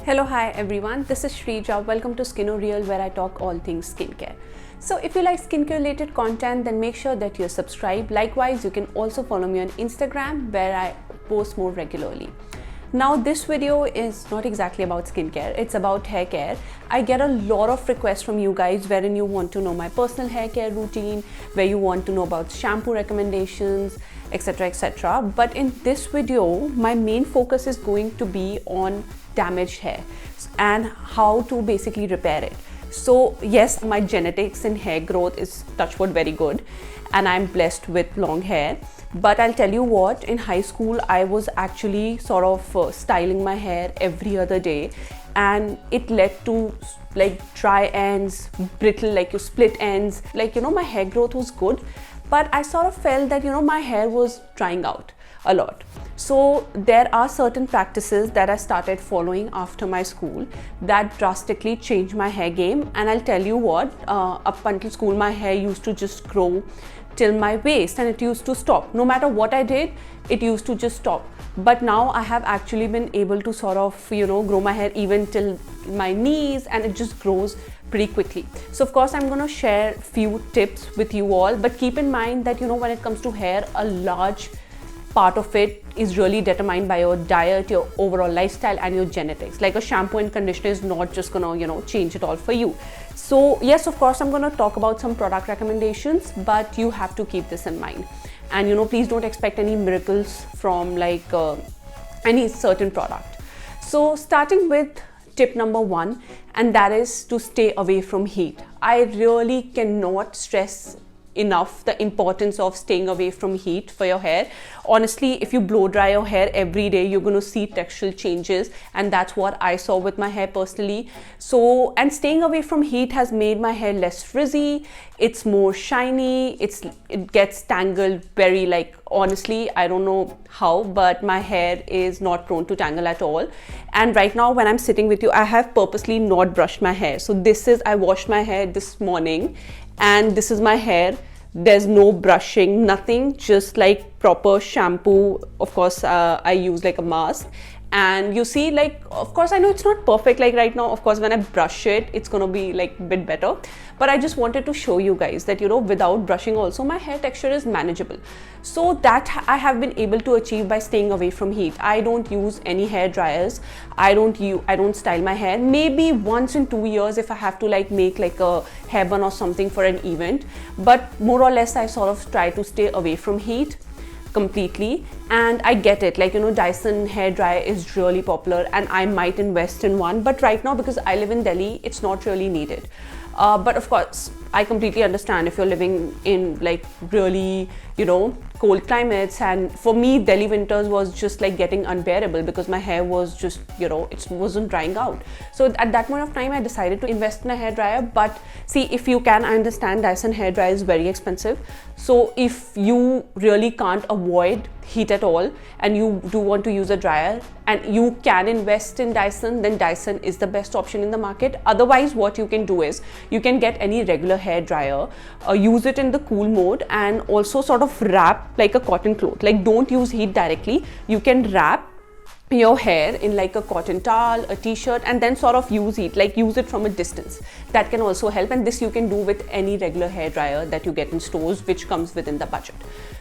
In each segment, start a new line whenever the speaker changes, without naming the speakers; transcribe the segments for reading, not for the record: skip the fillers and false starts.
Hello, hi everyone, this is Shrija. Welcome to Real, where I talk all things skincare. So if you like skincare related content, then make sure that you're subscribed. Likewise, you can also follow me on Instagram, where I post more regularly. Now this video is not exactly about skincare, it's about hair care. I get a lot of requests from you guys wherein you want to know my personal hair care routine, where you want to know about shampoo recommendations, etc, etc. But in this video, my main focus is going to be on damaged hair and how to basically repair it. So yes, my genetics in hair growth is, touch wood, very good, and I'm blessed with long hair. But I'll tell you what, in high school I was actually sort of styling my hair every other day, and it led to like dry ends, brittle, like you split ends, like my hair growth was good, but I sort of felt that my hair was drying out a lot. So there are certain practices that I started following after my school that drastically changed my hair game. And I'll tell you what, up until school my hair used to just grow till my waist and it used to stop. No matter what I did, it used to just stop. But now I have actually been able to sort of grow my hair even till my knees, and it just grows pretty quickly. So of course I'm going to share few tips with you all, but keep in mind that when it comes to hair, a large part of it is really determined by your diet, your overall lifestyle, and your genetics. Like a shampoo and conditioner is not just gonna change it all for you. So yes, of course I'm gonna talk about some product recommendations, but you have to keep this in mind. And please don't expect any miracles from like any certain product. So starting with tip number 1, and that is to stay away from heat. I really cannot stress enough the importance of staying away from heat for your hair. Honestly, if you blow dry your hair every day, you're going to see textural changes, and that's what I saw with my hair personally. So, and staying away from heat has made my hair less frizzy, it's more shiny, it gets tangled very, like, honestly I don't know how, but my hair is not prone to tangle at all. And right now when I'm sitting with you, I have purposely not brushed my hair. So this is, I washed my hair this morning, and this is my hair. There's no brushing, nothing, just like proper shampoo. Of course I use like a mask, and you see, like, of course I know it's not perfect like right now. Of course when I brush it, it's gonna be like a bit better, but I just wanted to show you guys that without brushing also my hair texture is manageable. So that I have been able to achieve by staying away from heat. I don't use any hair dryers, I don't style my hair. Maybe once in 2 years if I have to like make like a hair bun or something for an event, but more or less I sort of try to stay away from heat completely. And I get it, like Dyson hair dryer is really popular and I might invest in one, but right now because I live in Delhi, it's not really needed. But of course I completely understand if you're living in like really cold climates, and for me Delhi winters was just like getting unbearable because my hair was just it wasn't drying out. So at that point of time I decided to invest in a hair dryer. But see, if you can, I understand Dyson hair dryer is very expensive. So if you really can't avoid heat at all and you do want to use a dryer and you can invest in Dyson, then Dyson is the best option in the market. Otherwise what you can do is you can get any regular hair dryer, use it in the cool mode, and also sort of wrap like a cotton cloth. Like, don't use heat directly, you can wrap your hair in like a cotton towel, a t-shirt, and then sort of use it from a distance. That can also help, and this you can do with any regular hair dryer that you get in stores, which comes within the budget.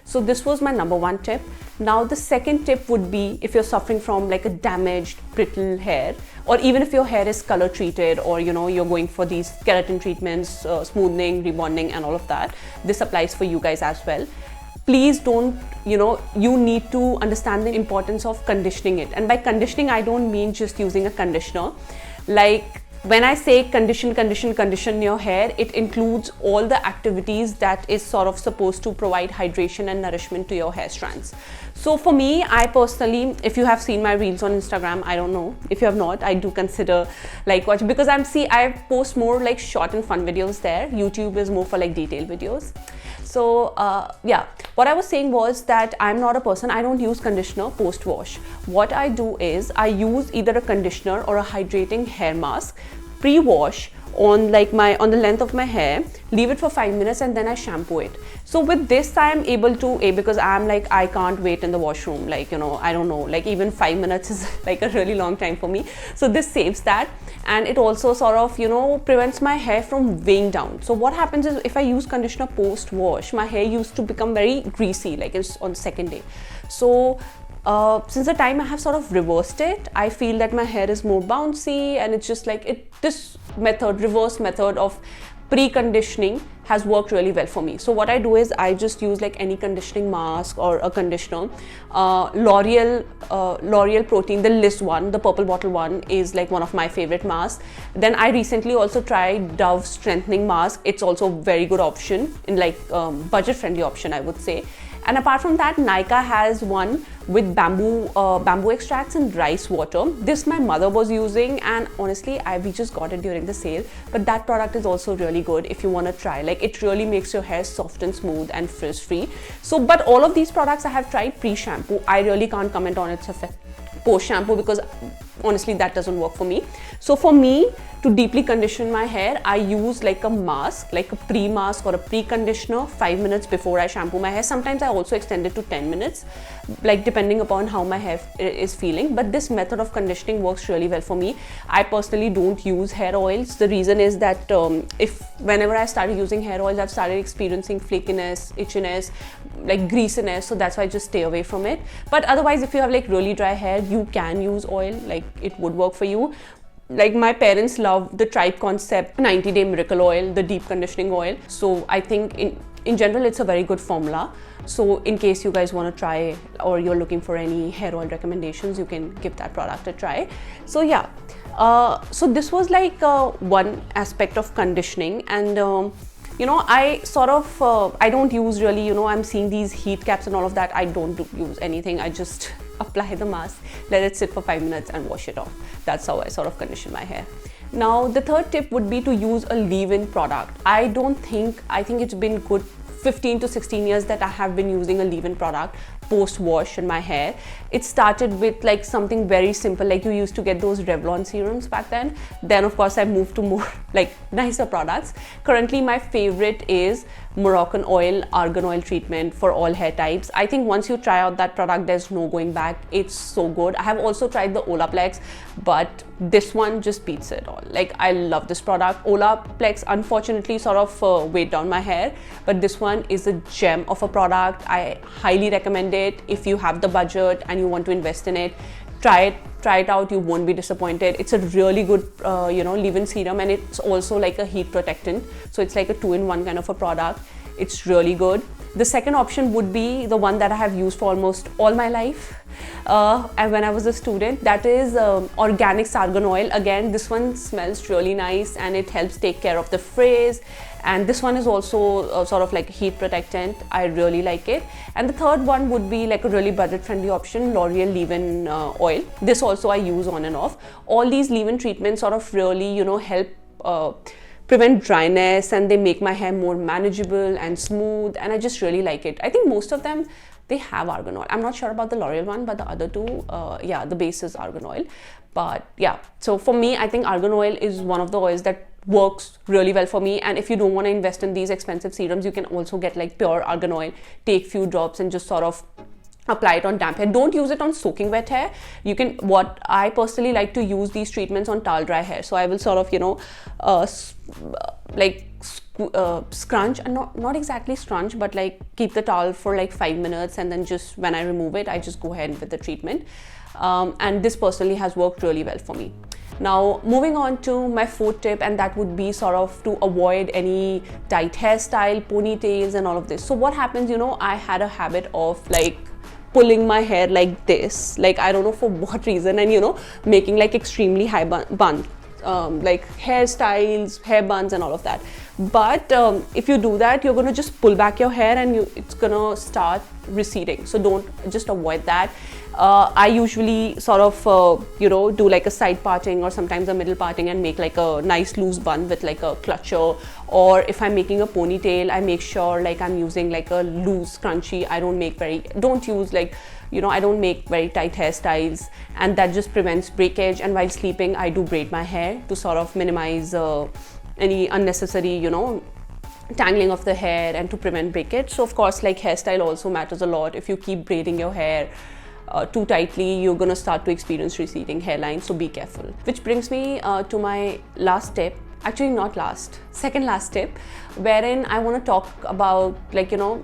So this was my number 1 tip. Now the second tip would be, if you're suffering from like a damaged, brittle hair, or even if your hair is color treated, or you're going for these keratin treatments, smoothing, rebonding and all of that, this applies for you guys as well. Please don't, you need to understand the importance of conditioning it. And by conditioning, I don't mean just using a conditioner. Like, when I say condition your hair, it includes all the activities that is sort of supposed to provide hydration and nourishment to your hair strands. So for me, I personally, if you have seen my reels on Instagram, I don't know, if you have not, I do consider like watching, because I post more like short and fun videos there. YouTube is more for like detailed videos. So yeah, what I was saying was that I'm not a person, I don't use conditioner post wash. What I do is I use either a conditioner or a hydrating hair mask pre-wash on like on the length of my hair, leave it for 5 minutes, and then I shampoo it. So with this I'm able to, because I'm like, I can't wait in the washroom, like, you know, I don't know, like even 5 minutes is like a really long time for me. So this saves that, and it also sort of, you know, prevents my hair from weighing down. So what happens is, if I use conditioner post wash, my hair used to become very greasy, like it's on the second day. So since the time I have sort of reversed it, I feel that my hair is more bouncy, and it's just like this method, reverse method of pre-conditioning has worked really well for me. So what I do is I just use like any conditioning mask or a conditioner. L'Oreal Protein, the Liss one, the purple bottle one, is like one of my favorite masks. Then I recently also tried Dove strengthening mask. It's also a very good option, in like budget friendly option, I would say. And apart from that, Nykaa has one with bamboo extracts and rice water. This my mother was using, and honestly we just got it during the sale, but that product is also really good if you want to try. Like, it really makes your hair soft and smooth and frizz free. So but all of these products I have tried pre-shampoo. I really can't comment on its effect post shampoo, because honestly that doesn't work for me. So for me, to deeply condition my hair, I use like a mask, like a pre-mask or a pre-conditioner 5 minutes before I shampoo my hair. Sometimes I also extend it to 10 minutes, like depending upon how my hair is feeling. But this method of conditioning works really well for me. I personally don't use hair oils. The reason is that whenever I started using hair oils, I've started experiencing flakiness, itchiness, like greasiness, so that's why I just stay away from it. But otherwise, if you have like really dry hair, you can use oil, like it would work for you. Like, my parents love the Tribe Concept 90-day miracle oil, the deep conditioning oil. So I think in general it's a very good formula. So in case you guys want to try, or you're looking for any hair oil recommendations, you can give that product a try. So yeah, so this was like one aspect of conditioning. And you know, I sort of I don't use really, you know, I'm seeing these heat caps and all of that. I don't use anything. I just apply the mask, let it sit for 5 minutes, and wash it off. That's how I sort of condition my hair. Now the third tip would be to use a leave-in product. I think it's been good 15 to 16 years that I have been using a leave-in product post wash in my hair. It started with like something very simple, like you used to get those Revlon serums back then. Then of course I moved to more like nicer products. Currently my favorite is Moroccan oil, Argan oil treatment for all hair types. I think once you try out that product, there's no going back. It's so good. I have also tried the Olaplex, but this one just beats it all. Like, I love this product. Olaplex unfortunately sort of weighed down my hair, but this one is a gem of a product. I highly recommend it. If you have the budget and you want to invest in it, try it out. You won't be disappointed. It's a really good you know, leave-in serum, and it's also like a heat protectant, so it's like a 2-in-1 kind of a product. It's really good. The second option would be the one that I have used for almost all my life and when I was a student. That is organic argan oil. Again, this one smells really nice, and it helps take care of the frizz. And this one is also sort of like a heat protectant. I really like it. And the third one would be like a really budget-friendly option, L'Oreal leave-in oil. This also I use on and off. All these leave-in treatments sort of really, you know, help prevent dryness, and they make my hair more manageable and smooth, and I just really like it. I think most of them, they have argan oil. I'm not sure about the L'Oreal one, but the other two, yeah, the base is argan oil. But yeah, so for me, I think argan oil is one of the oils that works really well for me. And if you don't want to invest in these expensive serums, you can also get like pure argan oil, take few drops and just sort of apply it on damp hair. Don't use it on soaking wet hair. You can, what I personally like to use these treatments on towel dry hair. So I will sort of, you know, scrunch, and not exactly scrunch, but like keep the towel for like 5 minutes, and then just when I remove it, I just go ahead with the treatment. And this personally has worked really well for me. Now moving on to my fourth tip, and that would be sort of to avoid any tight hairstyle, ponytails and all of this. So what happens, you know, I had a habit of like pulling my hair like this, like I don't know for what reason, and you know, making like extremely high bun, like hairstyles, hair buns and all of that. But if you do that, you're gonna just pull back your hair, and it's gonna start receding. So just avoid that. I usually sort of you know, do like a side parting or sometimes a middle parting and make like a nice loose bun with like a clutcher. Or if I'm making a ponytail, I make sure like I'm using like a loose scrunchie. I don't use like, you know, I don't make very tight hairstyles, and that just prevents breakage. And while sleeping, I do braid my hair to sort of minimize any unnecessary, you know, tangling of the hair, and to prevent breakage. So of course, like, hairstyle also matters a lot. If you keep braiding your hair too tightly, you're gonna start to experience receding hairline, so be careful. Which brings me to my last tip, actually not last, second last tip, wherein I want to talk about, like, you know,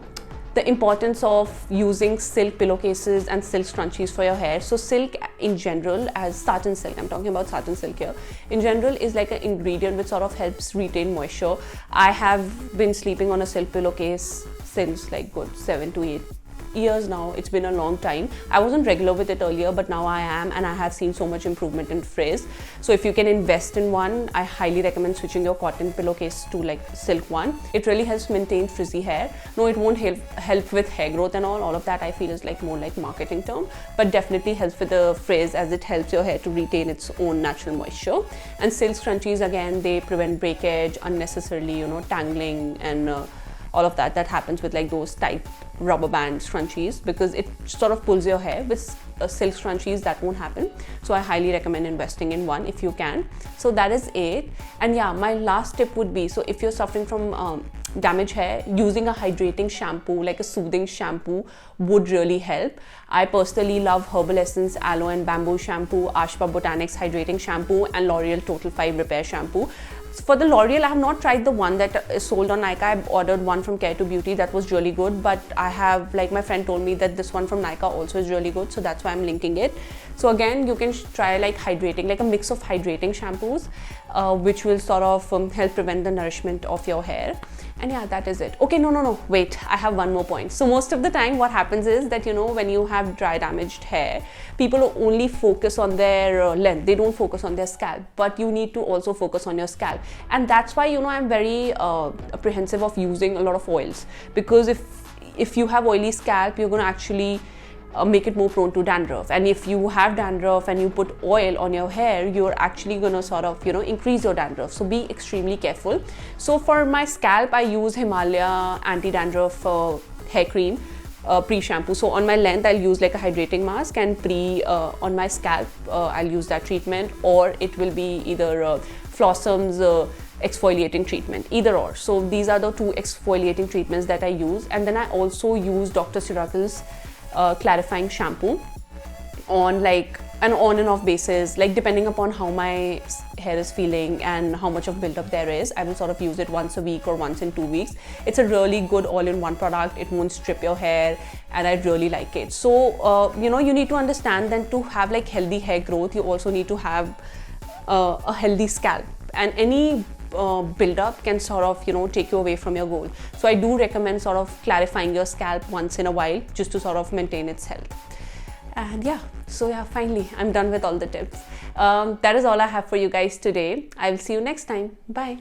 the importance of using silk pillowcases and silk scrunchies for your hair. So silk in general, as satin silk, I'm talking about satin silk here, in general is like an ingredient which sort of helps retain moisture. I have been sleeping on a silk pillowcase since like good 7 to 8 years now. It's been a long time. I wasn't regular with it earlier, but now I am, and I have seen so much improvement in frizz. So if you can invest in one, I highly recommend switching your cotton pillowcase to like silk one. It really helps maintain frizzy hair. No, it won't help with hair growth and all of that I feel is like more like marketing term, but definitely helps with the frizz, as it helps your hair to retain its own natural moisture. And silk scrunchies, again, they prevent breakage, unnecessarily, you know, tangling, and all of that happens with like those tight rubber band scrunchies, because it sort of pulls your hair. With silk scrunchies, that won't happen. So I highly recommend investing in one if you can. So that is it. And yeah, my last tip would be, so if you're suffering from damaged hair, using a hydrating shampoo, like a soothing shampoo, would really help. I personally love Herbal Essence Aloe and Bamboo Shampoo, Ashpa Botanics Hydrating Shampoo, and L'Oreal Total 5 Repair Shampoo. For the L'Oreal, I have not tried the one that is sold on Nykaa. I've ordered one from Care to Beauty that was really good, but I have, like, my friend told me that this one from Nykaa also is really good, so that's why I'm linking it. So again, you can try like hydrating, like a mix of hydrating shampoos, which will sort of help prevent the nourishment of your hair. And yeah, that is it. Okay, no, wait, I have one more point. So most of the time what happens is that, you know, when you have dry damaged hair, people only focus on their length. They don't focus on their scalp, but you need to also focus on your scalp. And that's why, you know, I'm very apprehensive of using a lot of oils, because if you have oily scalp, you're going to actually make it more prone to dandruff. And if you have dandruff and you put oil on your hair, you're actually gonna sort of, you know, increase your dandruff. So be extremely careful. So for my scalp, I use Himalaya Anti-Dandruff hair cream pre-shampoo. So on my length, I'll use like a hydrating mask, and on my scalp, I'll use that treatment, or it will be either Flossom's exfoliating treatment, either or. So these are the two exfoliating treatments that I use. And then I also use Dr. Ciracle's clarifying shampoo on like an on and off basis, like depending upon how my hair is feeling and how much of buildup there is. I will sort of use it once a week or once in 2 weeks. It's a really good all-in-one product. It won't strip your hair, and I really like it. So you know, you need to understand that to have like healthy hair growth, you also need to have a healthy scalp, and any build-up can sort of, you know, take you away from your goal. So I do recommend sort of clarifying your scalp once in a while, just to sort of maintain its health. And yeah, so yeah, finally I'm done with all the tips. That is all I have for you guys today. I will see you next time. Bye.